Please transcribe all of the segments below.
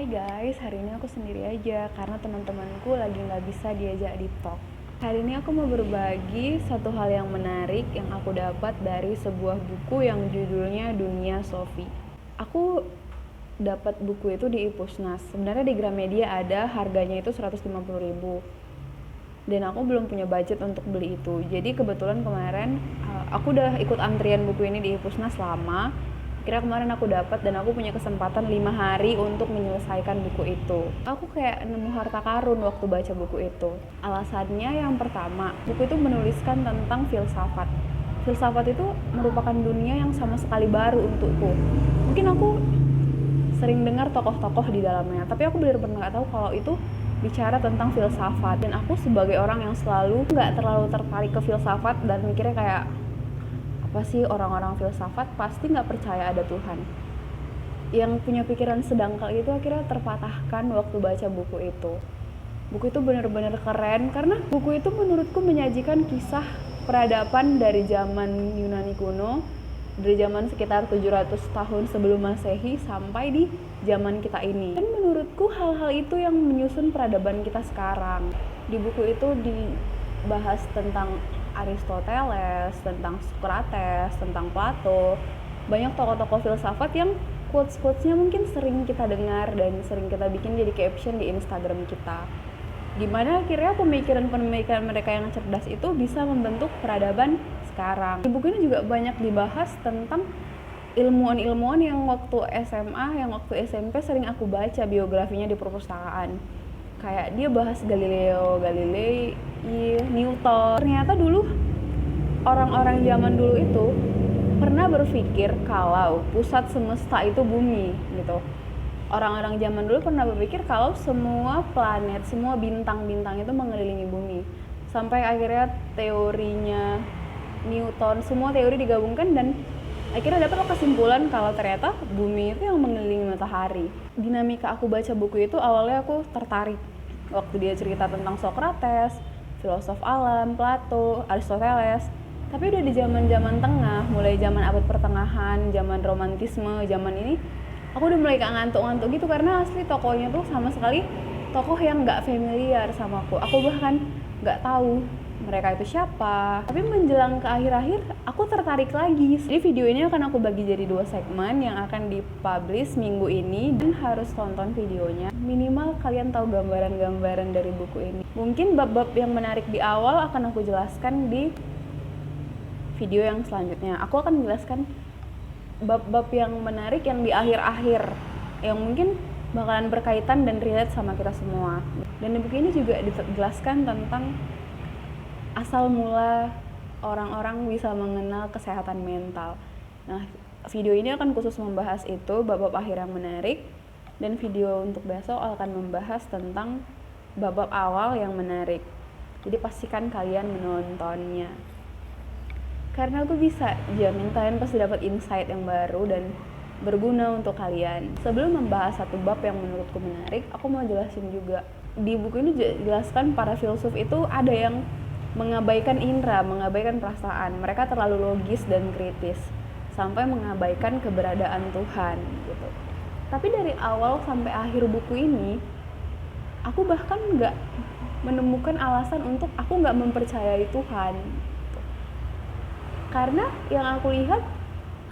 Hai guys, hari ini aku sendiri aja karena teman-temanku lagi nggak bisa diajak di talk. Hari ini aku mau berbagi satu hal yang menarik yang aku dapat dari sebuah buku yang judulnya Dunia Sofi. Aku dapat buku itu di Ipusnas. Sebenarnya di Gramedia ada, harganya itu 150.000. Dan aku belum punya budget untuk beli itu. Jadi kebetulan kemarin aku udah ikut antrian buku ini di Ipusnas lama. Kira kemarin aku dapat dan aku punya kesempatan 5 hari untuk menyelesaikan buku itu. Aku kayak nemu harta karun waktu baca buku itu. Alasannya yang pertama, buku itu menuliskan tentang filsafat. Filsafat itu merupakan dunia yang sama sekali baru untukku. Mungkin aku sering dengar tokoh-tokoh di dalamnya, tapi aku benar-benar nggak tahu kalau itu bicara tentang filsafat. Dan aku sebagai orang yang selalu nggak terlalu tertarik ke filsafat dan mikirnya kayak, apa sih orang-orang filsafat pasti nggak percaya ada Tuhan. Yang punya pikiran sedangkal itu akhirnya terpatahkan waktu baca buku itu. Buku itu benar-benar keren karena buku itu menurutku menyajikan kisah peradaban dari zaman Yunani kuno, dari zaman sekitar 700 tahun sebelum Masehi sampai di zaman kita ini. Dan menurutku hal-hal itu yang menyusun peradaban kita sekarang. Di buku itu dibahas tentang Aristoteles, tentang Socrates, tentang Plato. Banyak tokoh-tokoh filsafat yang quotes-quotesnya mungkin sering kita dengar dan sering kita bikin jadi caption di Instagram kita. Gimana akhirnya pemikiran-pemikiran mereka yang cerdas itu bisa membentuk peradaban sekarang. Di buku ini juga banyak dibahas tentang ilmuwan-ilmuwan yang waktu SMA, yang waktu SMP sering aku baca biografinya di perpustakaan. Kayak dia bahas Galileo Galilei, Newton. Ternyata dulu orang-orang zaman dulu itu pernah berpikir kalau pusat semesta itu bumi gitu. Orang-orang zaman dulu pernah berpikir kalau semua planet, semua bintang-bintang itu mengelilingi bumi. Sampai akhirnya teorinya Newton, semua teori digabungkan dan akhirnya dapat kesimpulan kalau ternyata bumi itu yang mengelilingi matahari. Dinamika aku baca buku itu awalnya aku tertarik waktu dia cerita tentang Socrates, filosof alam, Plato, Aristoteles. Tapi udah di zaman-zaman tengah, mulai zaman abad pertengahan, zaman romantisme, zaman ini aku udah mulai ngantuk-ngantuk gitu karena asli tokohnya tuh sama sekali tokoh yang nggak familiar sama aku. Aku bahkan nggak tahu mereka itu siapa. Tapi menjelang ke akhir-akhir aku tertarik lagi. Jadi video ini akan aku bagi jadi 2 segmen yang akan dipublish minggu ini dan harus tonton videonya. Minimal kalian tahu gambaran-gambaran dari buku ini. Mungkin bab-bab yang menarik di awal akan aku jelaskan di video yang selanjutnya. Aku akan menjelaskan bab-bab yang menarik yang di akhir-akhir yang mungkin bakalan berkaitan dan relate sama kita semua. Dan di buku ini juga dijelaskan tentang asal mula orang-orang bisa mengenal kesehatan mental. Nah, video ini akan khusus membahas itu, bab-bab akhir yang menarik, dan video untuk besok akan membahas tentang bab-bab awal yang menarik. Jadi pastikan kalian menontonnya. Karena aku bisa jamin kalian pasti dapat insight yang baru dan berguna untuk kalian. Sebelum membahas satu bab yang menurutku menarik, aku mau jelasin juga. Di buku ini jelaskan para filsuf itu ada yang mengabaikan indera, mengabaikan perasaan. Mereka terlalu logis dan kritis sampai mengabaikan keberadaan Tuhan gitu. Tapi dari awal sampai akhir buku ini, aku bahkan nggak menemukan alasan untuk aku nggak mempercayai Tuhan. Karena yang aku lihat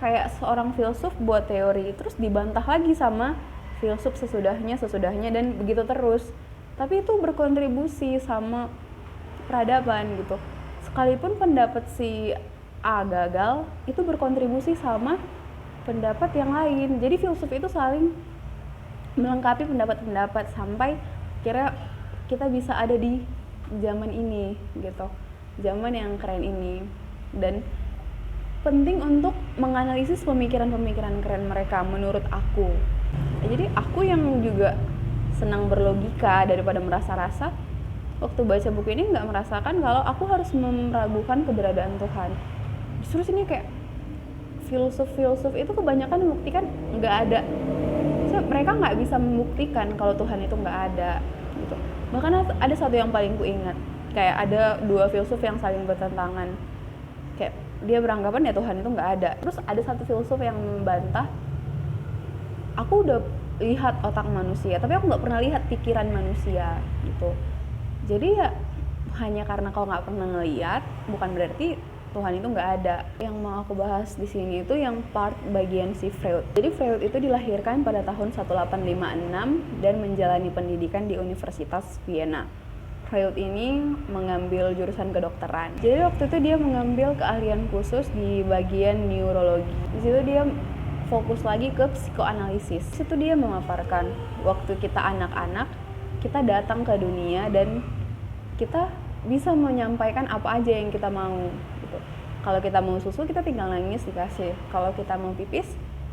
kayak seorang filsuf buat teori terus dibantah lagi sama filsuf sesudahnya dan begitu terus. Tapi itu berkontribusi sama peradaban gitu. Sekalipun pendapat si A gagal, itu berkontribusi sama pendapat yang lain. Jadi filsuf itu saling melengkapi pendapat-pendapat sampai kira kita bisa ada di zaman ini gitu. Zaman yang keren ini. Dan penting untuk menganalisis pemikiran-pemikiran keren mereka menurut aku. Jadi aku yang juga senang berlogika daripada merasa-rasa, waktu baca buku ini nggak merasakan kalau aku harus meragukan keberadaan Tuhan. Justru sini kayak filsuf-filsuf itu kebanyakan membuktikan nggak ada. So, mereka nggak bisa membuktikan kalau Tuhan itu nggak ada. Gitu. Bahkan ada satu yang paling kuingat, kayak ada 2 filsuf yang saling bertentangan. Kayak dia beranggapan ya Tuhan itu nggak ada. Terus ada satu filsuf yang membantah, aku udah lihat otak manusia, tapi aku nggak pernah lihat pikiran manusia gitu. Jadi ya hanya karena kau nggak pernah ngeliat, bukan berarti Tuhan itu nggak ada. Yang mau aku bahas di sini itu yang part bagian si Freud. Jadi Freud itu dilahirkan pada tahun 1856 dan menjalani pendidikan di Universitas Vienna. Freud ini mengambil jurusan kedokteran. Jadi waktu itu dia mengambil keahlian khusus di bagian neurologi. Di situ dia fokus lagi ke psikoanalisis. Di situ dia memaparkan waktu kita anak-anak, kita datang ke dunia dan kita bisa menyampaikan apa aja yang kita mau gitu. Kalau kita mau susu, kita tinggal nangis dikasih. Kalau kita mau pipis,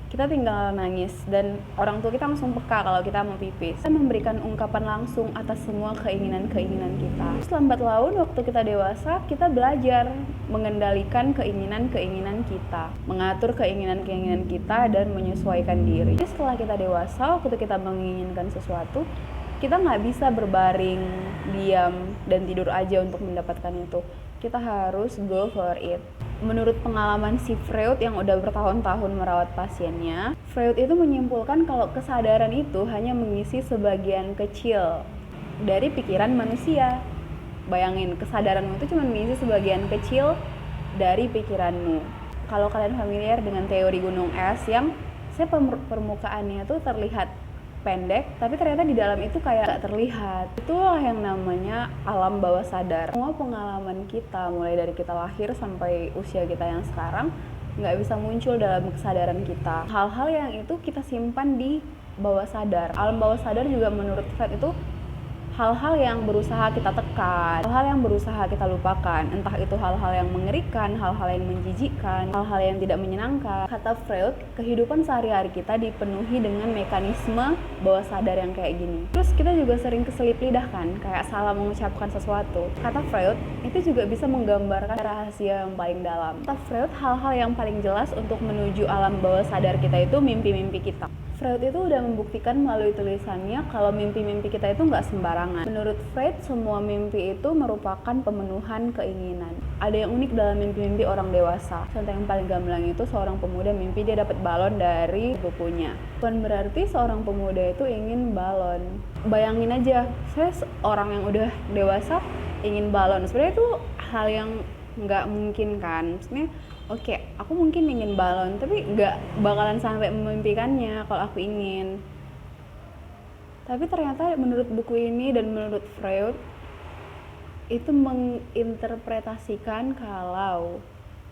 kita tinggal nangis, dan orang tua kita langsung peka kalau kita mau pipis. Kita memberikan ungkapan langsung atas semua keinginan-keinginan kita. Terus lambat laun waktu kita dewasa, kita belajar mengendalikan keinginan-keinginan kita, mengatur keinginan-keinginan kita dan menyesuaikan diri. Jadi setelah kita dewasa, waktu kita menginginkan sesuatu, kita nggak bisa berbaring, diam, dan tidur aja untuk mendapatkan itu. Kita harus go for it. Menurut pengalaman si Freud yang udah bertahun-tahun merawat pasiennya, Freud itu menyimpulkan kalau kesadaran itu hanya mengisi sebagian kecil dari pikiran manusia. Bayangin, kesadaranmu itu cuma mengisi sebagian kecil dari pikiranmu. Kalau kalian familiar dengan teori gunung es yang permukaannya tuh terlihat pendek, tapi ternyata di dalam itu kayak gak terlihat. Itulah yang namanya alam bawah sadar. Semua pengalaman kita, mulai dari kita lahir sampai usia kita yang sekarang, gak bisa muncul dalam kesadaran kita. Hal-hal yang itu kita simpan di bawah sadar. Alam bawah sadar juga menurut Freud itu hal-hal yang berusaha kita tekan, hal-hal yang berusaha kita lupakan, entah itu hal-hal yang mengerikan, hal-hal yang menjijikkan, hal-hal yang tidak menyenangkan. Kata Freud, kehidupan sehari-hari kita dipenuhi dengan mekanisme bawah sadar yang kayak gini. Terus kita juga sering keselip lidah kan, kayak salah mengucapkan sesuatu. Kata Freud, itu juga bisa menggambarkan rahasia yang paling dalam. Kata Freud, hal-hal yang paling jelas untuk menuju alam bawah sadar kita itu mimpi-mimpi kita. Freud itu udah membuktikan melalui tulisannya kalau mimpi-mimpi kita itu nggak sembarangan. Menurut Freud, semua mimpi itu merupakan pemenuhan keinginan. Ada yang unik dalam mimpi-mimpi orang dewasa. Contoh yang paling gamblang itu seorang pemuda mimpi dia dapat balon dari bukunya. Bukan berarti seorang pemuda itu ingin balon. Bayangin aja, saya orang yang udah dewasa ingin balon. Sebenarnya itu hal yang nggak mungkin kan. Maksudnya oke, aku mungkin ingin balon, tapi nggak bakalan sampai memimpikannya kalau aku ingin. Tapi ternyata menurut buku ini dan menurut Freud, itu menginterpretasikan kalau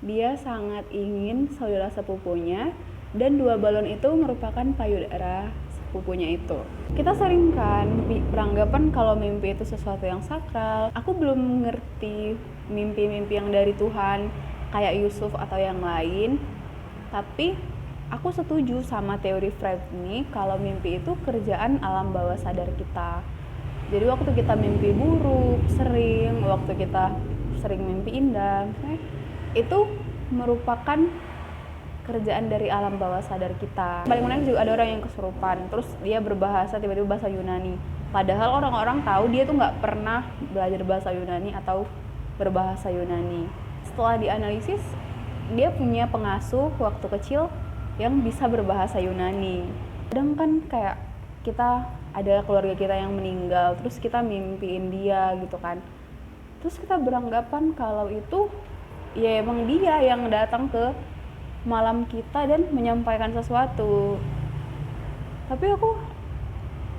dia sangat ingin saudara sepupunya, dan 2 balon itu merupakan payudara sepupunya itu. Kita sering kan beranggapan kalau mimpi itu sesuatu yang sakral. Aku belum mengerti mimpi-mimpi yang dari Tuhan, kayak Yusuf atau yang lain, tapi aku setuju sama teori Freud ini kalau mimpi itu kerjaan alam bawah sadar kita. Jadi waktu kita mimpi buruk, waktu kita sering mimpi indah, itu merupakan kerjaan dari alam bawah sadar kita. Paling menarik juga ada orang yang kesurupan, terus dia berbahasa tiba-tiba bahasa Yunani. Padahal orang-orang tahu dia tuh nggak pernah belajar bahasa Yunani atau berbahasa Yunani. Setelah dianalisis, dia punya pengasuh waktu kecil yang bisa berbahasa Yunani. Kadang kan kayak kita ada keluarga kita yang meninggal, terus kita mimpiin dia gitu kan. Terus kita beranggapan kalau itu ya emang dia yang datang ke malam kita dan menyampaikan sesuatu. Tapi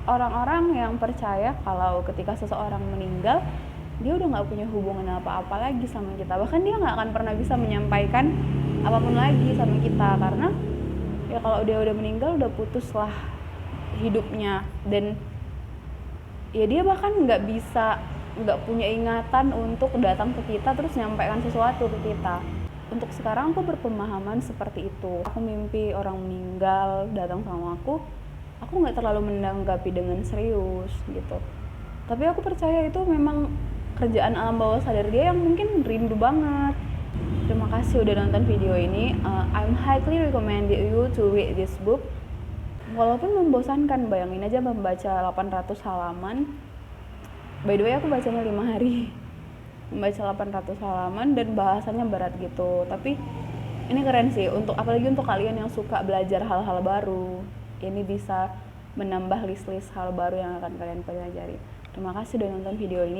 orang-orang yang percaya kalau ketika seseorang meninggal, dia udah gak punya hubungan apa-apa lagi sama kita. Bahkan dia gak akan pernah bisa menyampaikan apapun lagi sama kita. Karena ya kalau dia udah meninggal, udah putus lah hidupnya. Dan ya dia bahkan gak punya ingatan untuk datang ke kita terus menyampaikan sesuatu ke kita. Untuk sekarang aku berpemahaman seperti itu. Aku mimpi orang meninggal datang sama aku gak terlalu menanggapi dengan serius gitu. Tapi aku percaya itu memang kerjaan alam bawah sadar dia yang mungkin rindu banget. Terima kasih udah nonton video ini. I'm highly recommend you to read this book. Walaupun membosankan, bayangin aja membaca 800 halaman. By the way, aku bacanya 5 hari. Membaca 800 halaman dan bahasanya berat gitu. Tapi ini keren sih, apalagi untuk kalian yang suka belajar hal-hal baru. Ini bisa menambah list-list hal baru yang akan kalian pelajari. Terima kasih sudah nonton video ini.